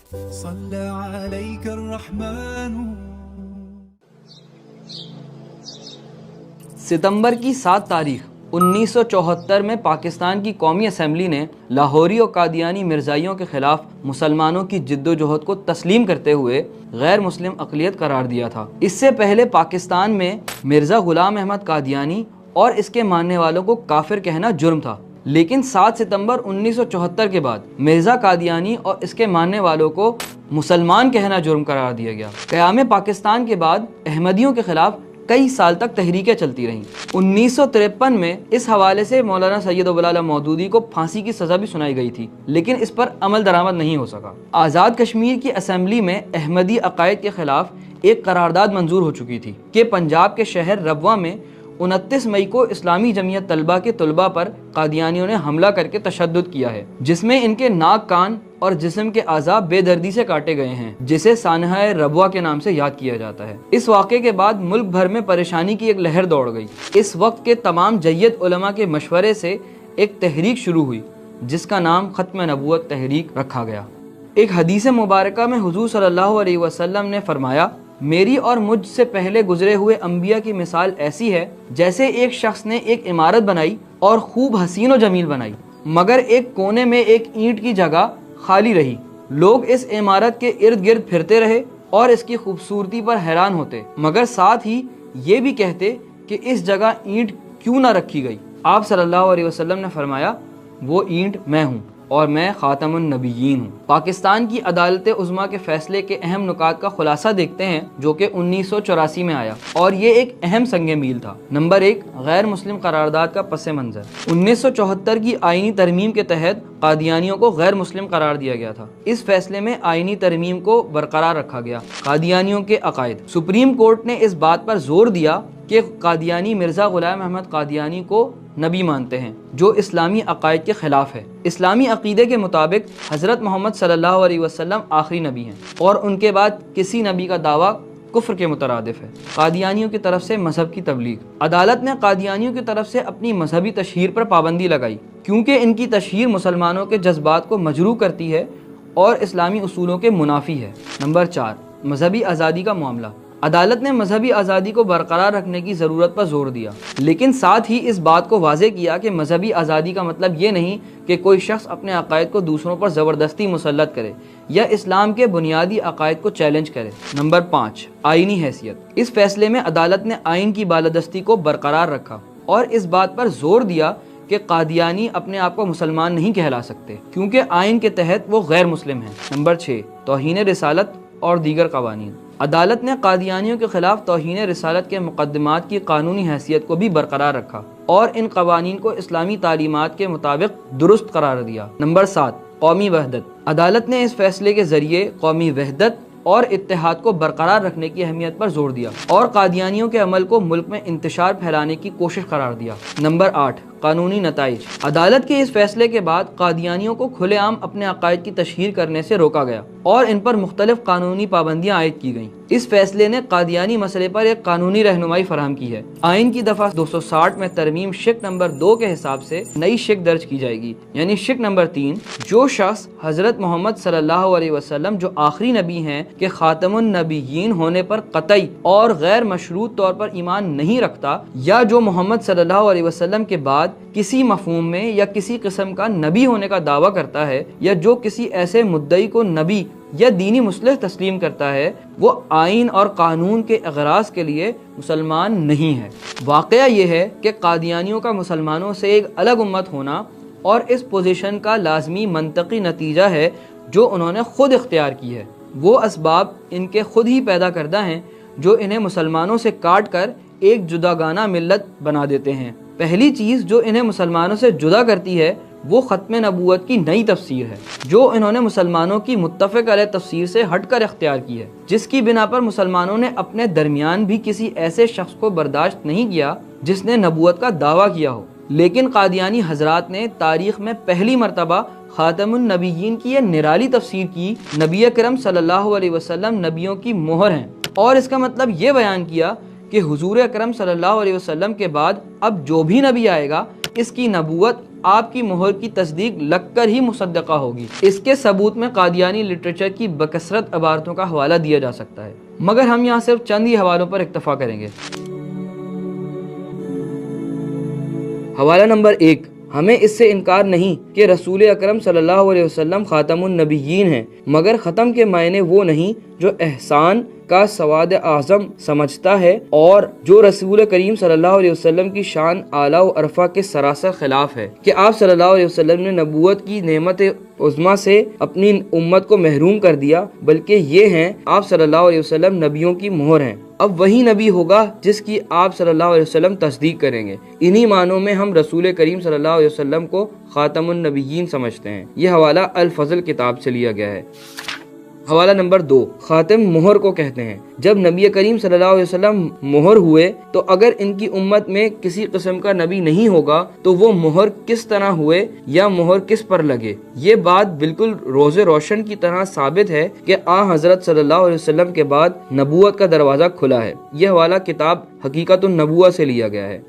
صلى عليك الرحمن. ستمبر کی 7 تاریخ 1974 میں پاکستان کی قومی اسمبلی نے لاہوری اور قادیانی مرزائیوں کے خلاف مسلمانوں کی جد و جہد کو تسلیم کرتے ہوئے غیر مسلم اقلیت قرار دیا تھا۔ اس سے پہلے پاکستان میں مرزا غلام احمد قادیانی اور اس کے ماننے والوں کو کافر کہنا جرم تھا، لیکن 7 ستمبر 1974 کے بعد مرزا قادیانی اور اس کے ماننے والوں کو مسلمان کہنا جرم قرار دیا گیا۔ قیام پاکستان کے بعد احمدیوں کے خلاف کئی سال تک تحریکیں چلتی رہیں۔ 1953 میں اس حوالے سے مولانا سید ابو العلا مودودی کو پھانسی کی سزا بھی سنائی گئی تھی، لیکن اس پر عمل درآمد نہیں ہو سکا۔ آزاد کشمیر کی اسمبلی میں احمدی عقائد کے خلاف ایک قرارداد منظور ہو چکی تھی کہ پنجاب کے شہر ربوہ میں 29 مئی کو اسلامی جمعیت طلبہ کے طلبہ پر قادیانیوں نے حملہ کر کے تشدد کیا ہے، جس میں ان کے ناک، کان اور جسم کے اعضاء بے دردی سے کاٹے گئے ہیں، جسے سانحہ ربوہ کے نام سے یاد کیا جاتا ہے۔ اس واقعے کے بعد ملک بھر میں پریشانی کی ایک لہر دوڑ گئی۔ اس وقت کے تمام جید علماء کے مشورے سے ایک تحریک شروع ہوئی جس کا نام ختم نبوت تحریک رکھا گیا۔ ایک حدیث مبارکہ میں حضور صلی اللہ علیہ وسلم نے فرمایا، میری اور مجھ سے پہلے گزرے ہوئے انبیاء کی مثال ایسی ہے جیسے ایک شخص نے ایک عمارت بنائی اور خوب حسین و جمیل بنائی، مگر ایک کونے میں ایک اینٹ کی جگہ خالی رہی۔ لوگ اس عمارت کے ارد گرد پھرتے رہے اور اس کی خوبصورتی پر حیران ہوتے، مگر ساتھ ہی یہ بھی کہتے کہ اس جگہ اینٹ کیوں نہ رکھی گئی۔ آپ صلی اللہ علیہ وسلم نے فرمایا، وہ اینٹ میں ہوں اور میں خاتم النبیین ہوں۔ پاکستان کی عدالت عظمیٰ کے فیصلے کے اہم نکات کا خلاصہ دیکھتے ہیں جو کہ 1984 میں آیا، اور یہ ایک اہم سنگ میل تھا۔ نمبر 1، غیر مسلم قرارداد کا پس منظر۔ 1974 کی آئینی ترمیم کے تحت قادیانیوں کو غیر مسلم قرار دیا گیا تھا۔ اس فیصلے میں آئینی ترمیم کو برقرار رکھا گیا۔ قادیانیوں کے عقائد۔ سپریم کورٹ نے اس بات پر زور دیا کہ قادیانی مرزا غلام احمد قادیانی کو نبی مانتے ہیں، جو اسلامی عقائد کے خلاف ہے۔ اسلامی عقیدے کے مطابق حضرت محمد صلی اللہ علیہ وسلم آخری نبی ہیں اور ان کے بعد کسی نبی کا دعویٰ کفر کے مترادف ہے۔ قادیانیوں کی طرف سے مذہب کی تبلیغ۔ عدالت نے قادیانیوں کی طرف سے اپنی مذہبی تشہیر پر پابندی لگائی کیونکہ ان کی تشہیر مسلمانوں کے جذبات کو مجروح کرتی ہے اور اسلامی اصولوں کے منافی ہے۔ نمبر 4، مذہبی آزادی کا معاملہ۔ عدالت نے مذہبی آزادی کو برقرار رکھنے کی ضرورت پر زور دیا، لیکن ساتھ ہی اس بات کو واضح کیا کہ مذہبی آزادی کا مطلب یہ نہیں کہ کوئی شخص اپنے عقائد کو دوسروں پر زبردستی مسلط کرے یا اسلام کے بنیادی عقائد کو چیلنج کرے۔ نمبر 5، آئینی حیثیت۔ اس فیصلے میں عدالت نے آئین کی بالادستی کو برقرار رکھا اور اس بات پر زور دیا کہ قادیانی اپنے آپ کو مسلمان نہیں کہلا سکتے کیونکہ آئین کے تحت وہ غیر مسلم ہیں۔ نمبر 6، توہین رسالت اور دیگر قوانین۔ عدالت نے قادیانیوں کے خلاف توہین رسالت کے مقدمات کی قانونی حیثیت کو بھی برقرار رکھا اور ان قوانین کو اسلامی تعلیمات کے مطابق درست قرار دیا۔ نمبر 7، قومی وحدت۔ عدالت نے اس فیصلے کے ذریعے قومی وحدت اور اتحاد کو برقرار رکھنے کی اہمیت پر زور دیا اور قادیانیوں کے عمل کو ملک میں انتشار پھیلانے کی کوشش قرار دیا۔ نمبر 8، قانونی نتائج۔ عدالت کے اس فیصلے کے بعد قادیانیوں کو کھلے عام اپنے عقائد کی تشہیر کرنے سے روکا گیا اور ان پر مختلف قانونی پابندیاں عائد کی گئیں۔ اس فیصلے نے قادیانی مسئلے پر ایک قانونی رہنمائی فراہم کی ہے۔ آئین کی دفعہ 260 میں ترمیم شق نمبر 2 کے حساب سے نئی شق درج کی جائے گی، یعنی شق نمبر 3، جو شخص حضرت محمد صلی اللہ علیہ وسلم جو آخری نبی ہیں کہ خاتم النبیین ہونے پر قطعی اور غیر مشروط طور پر ایمان نہیں رکھتا، یا جو محمد صلی اللہ علیہ وسلم کے بعد کسی مفہوم میں یا کسی قسم کا نبی ہونے کا دعویٰ کرتا ہے، یا جو کسی ایسے مدعی کو نبی یا دینی مصلح تسلیم کرتا ہے، وہ آئین اور قانون کے اغراض کے لیے مسلمان نہیں ہے۔ واقعہ یہ ہے کہ قادیانیوں کا مسلمانوں سے ایک الگ امت ہونا اور اس پوزیشن کا لازمی منطقی نتیجہ ہے جو انہوں نے خود اختیار کی ہے۔ وہ اسباب ان کے خود ہی پیدا کردہ ہیں جو انہیں مسلمانوں سے کاٹ کر ایک جداگانہ ملت بنا دیتے ہیں۔ پہلی چیز جو انہیں مسلمانوں سے جدا کرتی ہے وہ ختم نبوت کی نئی تفسیر ہے جو انہوں نے مسلمانوں کی متفق علیہ تفسیر سے ہٹ کر اختیار کی ہے، جس کی بنا پر مسلمانوں نے اپنے درمیان بھی کسی ایسے شخص کو برداشت نہیں کیا جس نے نبوت کا دعویٰ کیا ہو۔ لیکن قادیانی حضرات نے تاریخ میں پہلی مرتبہ خاتم النبیین کی یہ نرالی تفسیر کی، نبی اکرم صلی اللہ علیہ وسلم نبیوں کی مہر ہیں، اور اس کا مطلب یہ بیان کیا کہ حضور اکرم صلی اللہ علیہ وسلم کے بعد اب جو بھی نبی آئے گا اس کی نبوت آپ کی مہر کی تصدیق لگ کر ہی مصدقہ ہوگی۔ اس کے ثبوت میں قادیانی لٹریچر کی بکثرت عبارتوں کا حوالہ دیا جا سکتا ہے، مگر ہم یہاں صرف چند ہی حوالوں پر اکتفا کریں گے۔ حوالہ نمبر 1، ہمیں اس سے انکار نہیں کہ رسول اکرم صلی اللہ علیہ وسلم خاتم النبیین ہیں، مگر ختم کے معنی وہ نہیں جو احسان کا سواد اعظم سمجھتا ہے اور جو رسول کریم صلی اللہ علیہ وسلم کی شان اعلیٰ و عرفہ کے سراسر خلاف ہے کہ آپ صلی اللہ علیہ وسلم نے نبوت کی نعمت عظمیٰ سے اپنی امت کو محروم کر دیا، بلکہ یہ ہیں آپ صلی اللہ علیہ وسلم نبیوں کی مہر ہیں۔ اب وہی نبی ہوگا جس کی آپ صلی اللہ علیہ وسلم تصدیق کریں گے۔ انہی معنوں میں ہم رسول کریم صلی اللہ علیہ وسلم کو خاتم النبیین سمجھتے ہیں۔ یہ حوالہ الفضل کتاب سے لیا گیا ہے۔ حوالہ نمبر 2، خاتم مہر کو کہتے ہیں۔ جب نبی کریم صلی اللہ علیہ وسلم مہر ہوئے تو اگر ان کی امت میں کسی قسم کا نبی نہیں ہوگا تو وہ مہر کس طرح ہوئے یا مہر کس پر لگے؟ یہ بات بالکل روز روشن کی طرح ثابت ہے کہ آ حضرت صلی اللہ علیہ وسلم کے بعد نبوت کا دروازہ کھلا ہے۔ یہ حوالہ کتاب حقیقت النبوہ سے لیا گیا ہے۔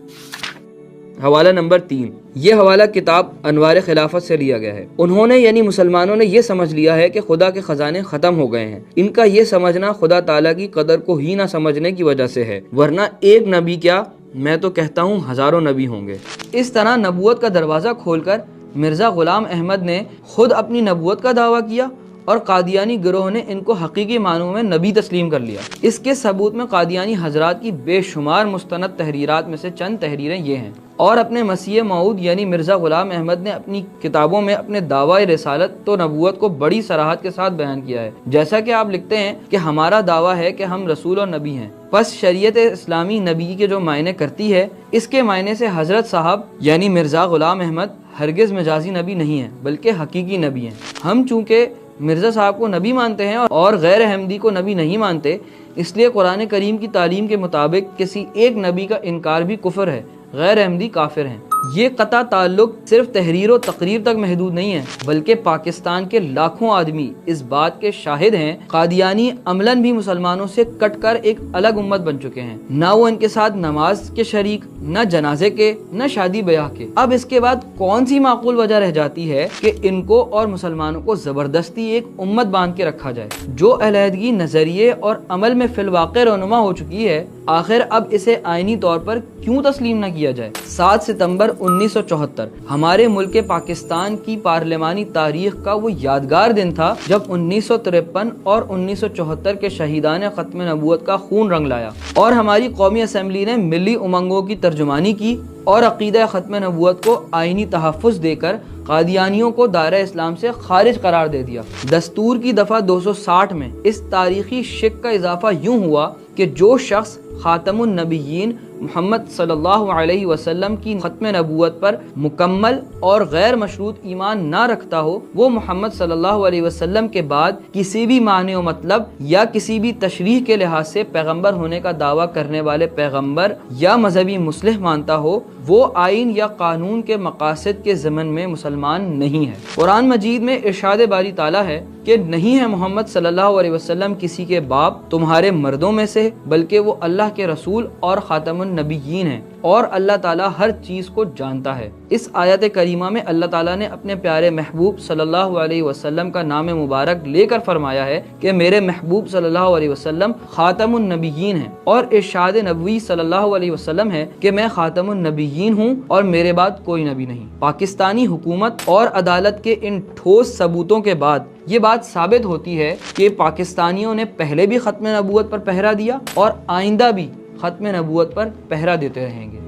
حوالہ نمبر 3، یہ حوالہ کتاب انوار خلافت سے لیا گیا ہے۔ انہوں نے یعنی مسلمانوں نے یہ سمجھ لیا ہے کہ خدا کے خزانے ختم ہو گئے ہیں۔ ان کا یہ سمجھنا خدا تعالیٰ کی قدر کو ہی نہ سمجھنے کی وجہ سے ہے، ورنہ ایک نبی کیا، میں تو کہتا ہوں ہزاروں نبی ہوں گے۔ اس طرح نبوت کا دروازہ کھول کر مرزا غلام احمد نے خود اپنی نبوت کا دعویٰ کیا اور قادیانی گروہ نے ان کو حقیقی معنوں میں نبی تسلیم کر لیا۔ اس کے ثبوت میں قادیانی حضرات کی بے شمار مستند تحریرات میں سے چند تحریریں یہ ہیں، اور اپنے مسیح موعود یعنی مرزا غلام احمد نے اپنی کتابوں میں اپنے دعوی رسالت تو نبوت کو بڑی صراحت کے ساتھ بیان کیا ہے، جیسا کہ آپ لکھتے ہیں کہ ہمارا دعویٰ ہے کہ ہم رسول اور نبی ہیں۔ پس شریعت اسلامی نبی کے جو معنی کرتی ہے، اس کے معنی سے حضرت صاحب یعنی مرزا غلام احمد ہرگز مجازی نبی نہیں ہیں بلکہ حقیقی نبی ہیں۔ ہم چونکہ مرزا صاحب کو نبی مانتے ہیں اور غیر احمدی کو نبی نہیں مانتے، اس لیے قرآن کریم کی تعلیم کے مطابق کسی ایک نبی کا انکار بھی کفر ہے، غیر احمدی کافر ہیں۔ یہ قطع تعلق صرف تحریر و تقریر تک محدود نہیں ہے، بلکہ پاکستان کے لاکھوں آدمی اس بات کے شاہد ہیں۔ قادیانی عملاً بھی مسلمانوں سے کٹ کر ایک الگ امت بن چکے ہیں، نہ وہ ان کے ساتھ نماز کے شریک، نہ جنازے کے، نہ شادی بیاہ کے۔ اب اس کے بعد کون سی معقول وجہ رہ جاتی ہے کہ ان کو اور مسلمانوں کو زبردستی ایک امت باندھ کے رکھا جائے جو علیحدگی نظریے اور عمل میں فی الواقع رونما ہو چکی ہے؟ آخر اب اسے آئینی طور پر کیوں تسلیم نہ کیا جائے؟ 7 ستمبر 1974 ہمارے ملک پاکستان کی پارلیمانی تاریخ کا وہ یادگار دن تھا جب 1953 اور 1974 کے شہیدان ختم نبوت کا خون رنگ لایا اور ہماری قومی اسمبلی نے ملی امنگوں کی ترجمانی کی اور عقیدہ ختم نبوت کو آئینی تحفظ دے کر قادیانیوں کو دائرہ اسلام سے خارج قرار دے دیا۔ دستور کی دفعہ 260 میں اس تاریخی شک کا اضافہ یوں ہوا کہ جو شخص خاتم النبیین محمد صلی اللہ علیہ وسلم کی ختم نبوت پر مکمل اور غیر مشروط ایمان نہ رکھتا ہو، وہ محمد صلی اللہ علیہ وسلم کے بعد کسی بھی معنی و مطلب یا کسی بھی تشریح کے لحاظ سے پیغمبر ہونے کا دعویٰ کرنے والے پیغمبر یا مذہبی مصلح مانتا ہو، وہ آئین یا قانون کے مقاصد کے ضمن میں مسلمان نہیں ہے۔ قرآن مجید میں ارشاد باری تعالیٰ ہے کہ نہیں ہے محمد صلی اللہ علیہ وسلم کسی کے باپ تمہارے مردوں میں سے، بلکہ وہ اللہ کے رسول اور خاتم النبیین ہیں اور اللہ تعالیٰ ہر چیز کو جانتا ہے۔ اس آیت کریمہ میں اللہ تعالیٰ نے اپنے پیارے محبوب صلی اللہ علیہ وسلم کا نام مبارک لے کر فرمایا ہے کہ میرے محبوب صلی اللہ علیہ وسلم خاتم النبیین ہیں، اور ارشاد نبوی صلی اللہ علیہ وسلم ہے کہ میں خاتم النبیین ہوں اور میرے بعد کوئی نبی نہیں۔ پاکستانی حکومت اور عدالت کے ان ٹھوس ثبوتوں کے بعد یہ بات ثابت ہوتی ہے کہ پاکستانیوں نے پہلے بھی ختم نبوت پر پہرا دیا اور آئندہ بھی ختم نبوت پر پہرا دیتے رہیں گے۔